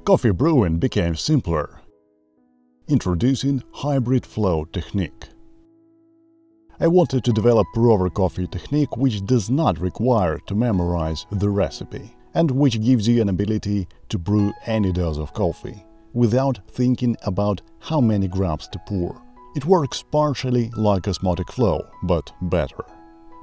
coffee brewing became simpler. Introducing hybrid flow technique. I wanted to develop brewer coffee technique which does not require to memorize the recipe and which gives you an ability to brew any dose of coffee without thinking about how many grams to pour. It works partially like osmotic flow, but better.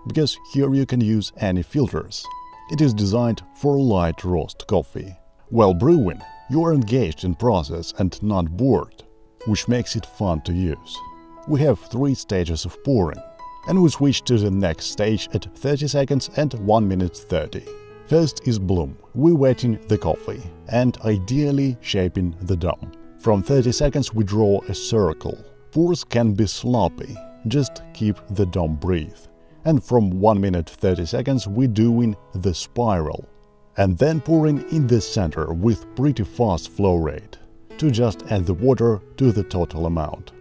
Because here you can use any filters. It is designed for light roast coffee. While brewing, you are engaged in process and not bored, which makes it fun to use. We have 3 stages of pouring, and we switch to the next stage at 30 seconds and 1 minute 30. First is bloom. We wetting the coffee and ideally shaping the dome. From 30 seconds we draw a circle. Pours can be sloppy, just keep the dome breathe. And from 1 minute 30 seconds we doing the spiral. And then pouring in the center with pretty fast flow rate, to just add the water to the total amount.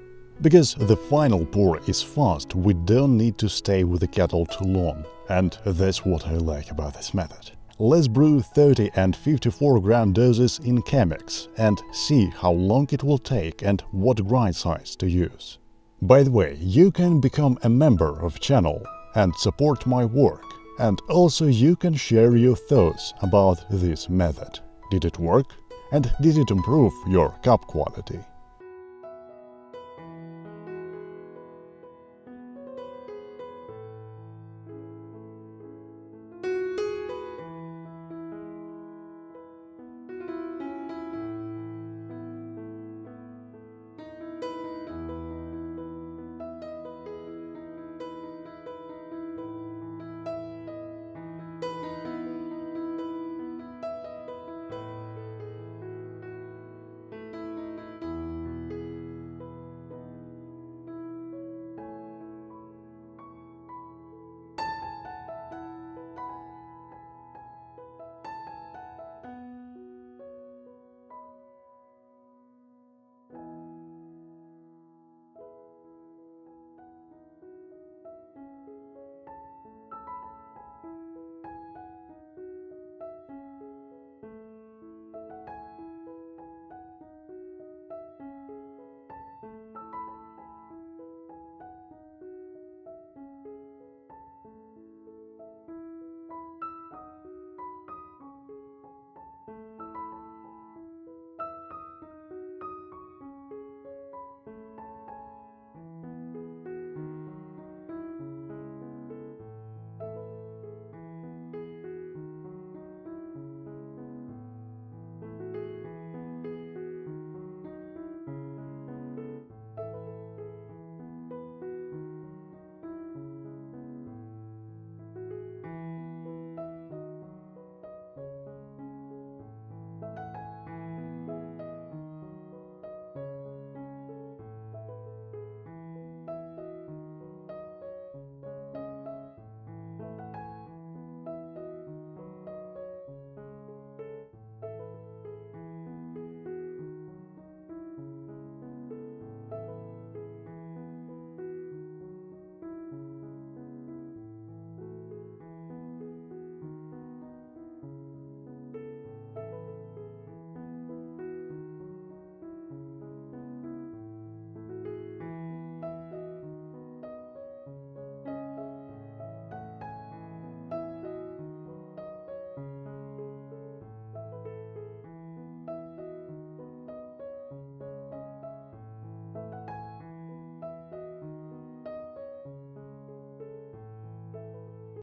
Because the final pour is fast, we don't need to stay with the kettle too long, and that's what I like about this method. Let's brew 30 and 54 gram doses in Chemex and see how long it will take and what grind size to use. By the way, you can become a member of channel and support my work, and also you can share your thoughts about this method. Did it work? And did it improve your cup quality?